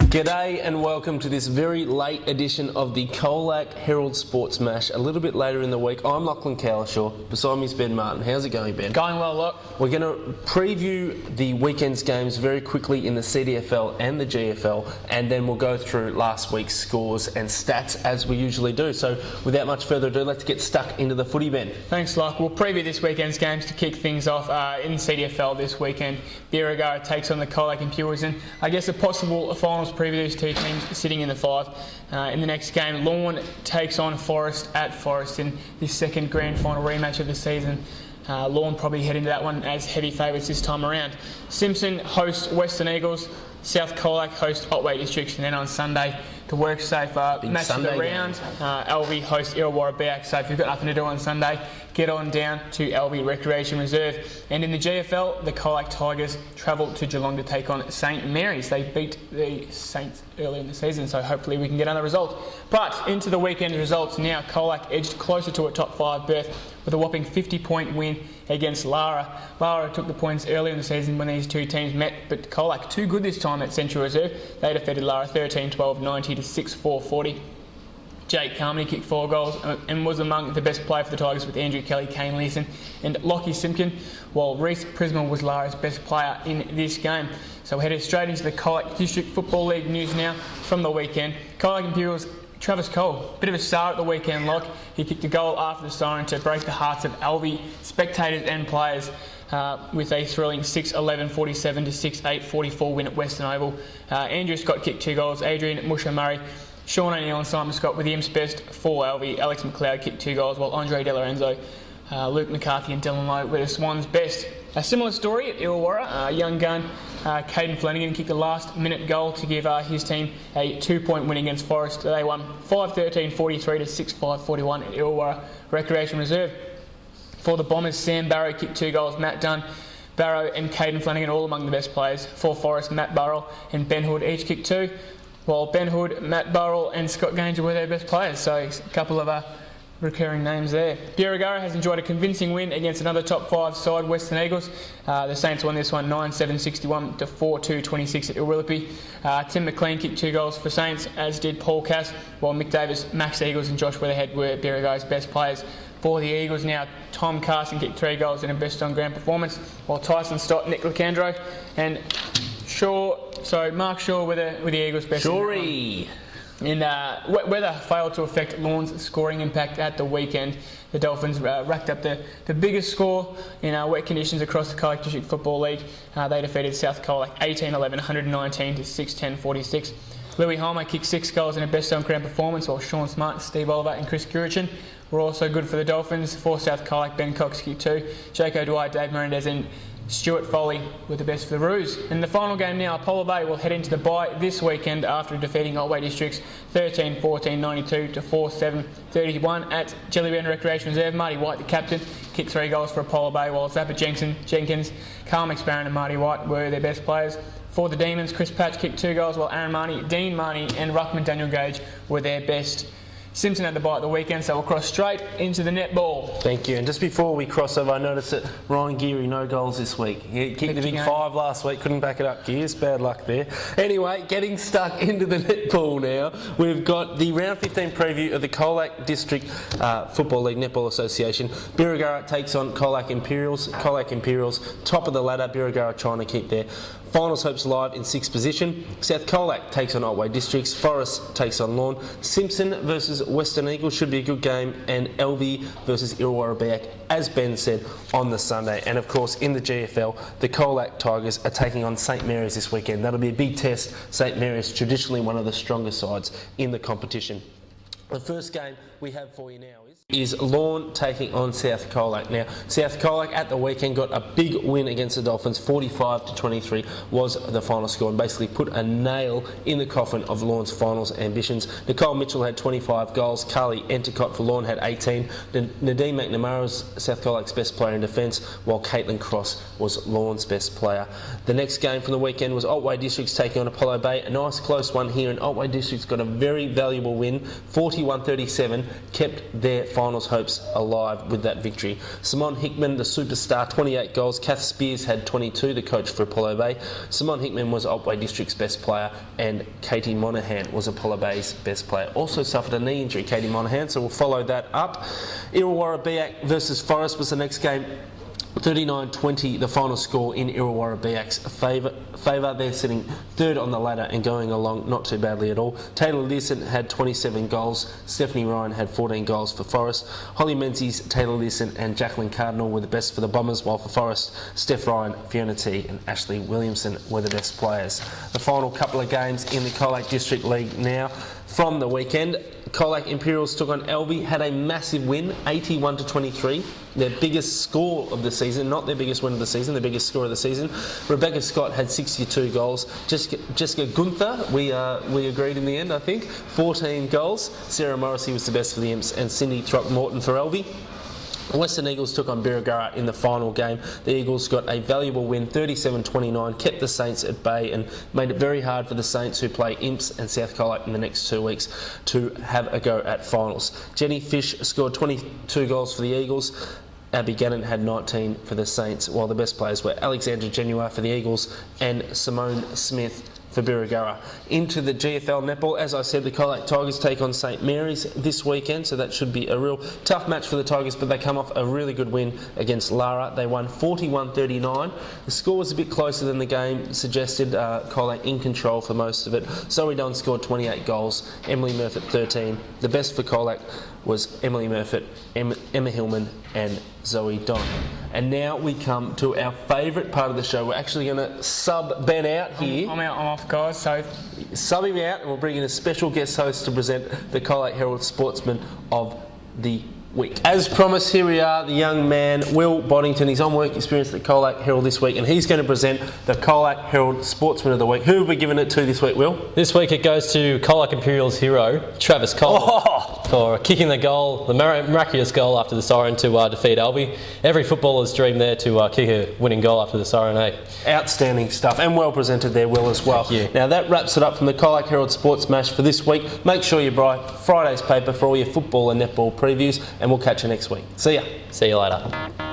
G'day and welcome to this very late edition of the COLAC Herald Sports Mash. A little bit later in the week, I'm Lachlan Cowlishaw. Beside me is Ben Martin. How's it going, Ben? Going well, Lock. We're going to preview the weekend's games very quickly in the CDFL and the GFL, and then we'll go through last week's scores and stats as we usually do. So without much further ado, let's get stuck into the footy, Ben. Thanks, Lock. We'll preview this weekend's games to kick things off in CDFL this weekend. Birregurra takes on the COLAC Imperials, and I guess a possible finals preview these two teams sitting in the 5. In the next game, Lawn takes on Forest at Forest in the second grand final rematch of the season. Lawn probably head into that one as heavy favourites this time around. Simpson hosts Western Eagles. South COLAC host Otway Districts, and then on Sunday, the WorkSafe match of the round. LV hosts Illawarra Beak. So if you've got nothing to do on Sunday, get on down to LV Recreation Reserve. And in the GFL, the COLAC Tigers travel to Geelong to take on St Mary's. They beat the Saints earlier in the season, so hopefully we can get another result. But into the weekend results now. COLAC edged closer to a top 5 berth with a whopping 50-point win against Lara. Lara took the points earlier in the season when these two teams met, but COLAC too good this time at Central Reserve. They defeated Lara 13-12, 90 to 6-4, 40. Jake Carmody kicked 4 goals and was among the best player for the Tigers with Andrew Kelly, Kane Leeson and Lockie Simpkin, while Reece Prismal was Lara's best player in this game. So we're headed straight into the COLAC District Football League news now from the weekend. COLAC Imperials, Travis Cole, bit of a star at the weekend, Lock. He kicked a goal after the siren to break the hearts of LV spectators and players with a thrilling 6-11, 47 to 6-8, 44 win at Western Oval. Andrew Scott kicked 2 goals, Adrian Musha Murray, Sean O'Neill and Simon Scott with the Imps best for LV. Alex McLeod kicked 2 goals, while Andre De Lorenzo, Luke McCarthy and Dylan Lowe were the Swans best. A similar story at Illawarra. Young gun Caden Flanagan kicked a last-minute goal to give his team a 2-point win against Forest. They won 5-13, 43 to 6-5, 41 at Illawarra Recreation Reserve. For the Bombers, Sam Barrow kicked 2 goals. Matt Dunn, Barrow and Caden Flanagan all among the best players. For Forest, Matt Burrell and Ben Hood each kicked 2, while Ben Hood, Matt Burrell and Scott Ganger were their best players. So a couple of recurring names there. Birregurra has enjoyed a convincing win against another top 5 side, Western Eagles. The Saints won this one 9-7, 61 to 4-2, 26 at Irwillipi. Tim McLean kicked 2 goals for Saints, as did Paul Cass, while Mick Davis, Max Eagles and Josh Weatherhead were Birregurra's best players. For the Eagles now, Tom Carson kicked 3 goals in a best on ground performance, while Tyson Stott, Nick Lacandro and Mark Shaw were the Eagles' best. Shorey! And weather failed to affect Lawn's scoring impact at the weekend. The Dolphins racked up the biggest score in wet conditions across the COLAC District Football League. They defeated South COLAC 18-11, 119 to 6-10, 46. Louis Holmer kicked 6 goals in a best on ground performance, while Sean Smart, Steve Oliver and Chris Curichin were also good for the Dolphins. For South COLAC, Ben Cox kicked 2, Jake O'Dwyer, Dave Menendez and Stuart Foley were the best for the Roos. In the final game now, Apollo Bay will head into the bye this weekend after defeating Otway Districts 13-14, 92 to 4-7, 31 at Jellybean Recreation Reserve. Marty White, the captain, kicked 3 goals for Apollo Bay, while Zappa Jenkins, Carl McSparron and Marty White were their best players. For the Demons, Chris Patch kicked 2 goals, while Aaron Marnie, Dean Marnie and Ruckman Daniel Gage were their best. Simpson had the bye at the weekend, so we'll cross straight into the netball. Thank you. And just before we cross over, I noticed that Ryan Geary, no goals this week. He kicked the big 5 last week, couldn't back it up, Gears. Bad luck there. Anyway, getting stuck into the netball now. We've got the round 15 preview of the COLAC District Football League Netball Association. Birregurra takes on COLAC Imperials. COLAC Imperials, top of the ladder. Birregurra trying to keep their finals hopes live in 6th position. South COLAC takes on Otway Districts. Forest takes on Lawn. Simpson versus Western Eagles should be a good game, and LV versus Illawarra Beak, as Ben said, on the Sunday. And of course, in the GFL, the COLAC Tigers are taking on St Mary's this weekend. That'll be a big test. St Mary's, traditionally one of the strongest sides in the competition. The first game we have for you now is Lawn taking on South COLAC. Now, South COLAC at the weekend got a big win against the Dolphins. 45-23 was the final score, and basically put a nail in the coffin of Lawn's finals ambitions. Nicole Mitchell had 25 goals. Carly Entercott for Lawn had 18. Nadine McNamara was South COLAC's best player in defence, while Caitlin Cross was Lawn's best player. The next game from the weekend was Otway Districts taking on Apollo Bay. A nice close one here, and Otway Districts got a very valuable win, 40 41-37, kept their finals hopes alive with that victory. Simon Hickman, the superstar, 28 goals. Kath Spears had 22, the coach for Apollo Bay. Simon Hickman was Otway District's best player, and Katie Monaghan was Apollo Bay's best player. Also suffered a knee injury, Katie Monaghan, so we'll follow that up. Illawarra Biak versus Forest was the next game. 39-20, the final score in Illawarra Biak's favour. They're sitting third on the ladder and going along not too badly at all. Taylor Leeson had 27 goals. Stephanie Ryan had 14 goals for Forest. Holly Menzies, Taylor Leeson and Jacqueline Cardinal were the best for the Bombers, while for Forest, Steph Ryan, Fiona T and Ashley Williamson were the best players. The final couple of games in the COLAC District League now. From the weekend, COLAC Imperials took on Elvie, had a massive win, 81-23. Their biggest score of the season, not their biggest win of the season, their biggest score of the season. Rebecca Scott had 62 goals. Jessica Gunther, we agreed in the end, I think, 14 goals. Sarah Morrissey was the best for the Imps, and Cindy Throckmorton for Elvie. Western Eagles took on Birregurra in the final game. The Eagles got a valuable win, 37-29, kept the Saints at bay and made it very hard for the Saints, who play Imps and South Colac in the next 2 weeks, to have a go at finals. Jenny Fish scored 22 goals for the Eagles. Abby Gannon had 19 for the Saints, while the best players were Alexandra Genua for the Eagles and Simone Smith for Birregurra. Into the GFL netball, as I said, the Colac Tigers take on St Mary's this weekend, so that should be a real tough match for the Tigers, but they come off a really good win against Lara. They won 41-39. The score was a bit closer than the game suggested. Colac in control for most of it. Zoe Dunn scored 28 goals, Emily Murphy 13. The best for Colac was Emily Murphy, Emma Hillman and Zoe Don. And now we come to our favourite part of the show. We're actually going to sub Ben out here. I'm off, guys, so... Sub him out, and we'll bring in a special guest host to present the COLAC Herald Sportsman of the Week. As promised, here we are, the young man, Will Boddington. He's on work experience at COLAC Herald this week, and he's going to present the COLAC Herald Sportsman of the Week. Who have we given it to this week, Will? This week it goes to COLAC Imperials hero, Travis Cole, for kicking the goal, the miraculous goal after the siren to defeat Albi. Every footballer's dream there to kick a winning goal after the siren, eh? Outstanding stuff, and well presented there, Will, as well. Thank you. Now that wraps it up from the COLAC Herald Sports Mash for this week. Make sure you buy Friday's paper for all your football and netball previews, and we'll catch you next week. See ya. See you later.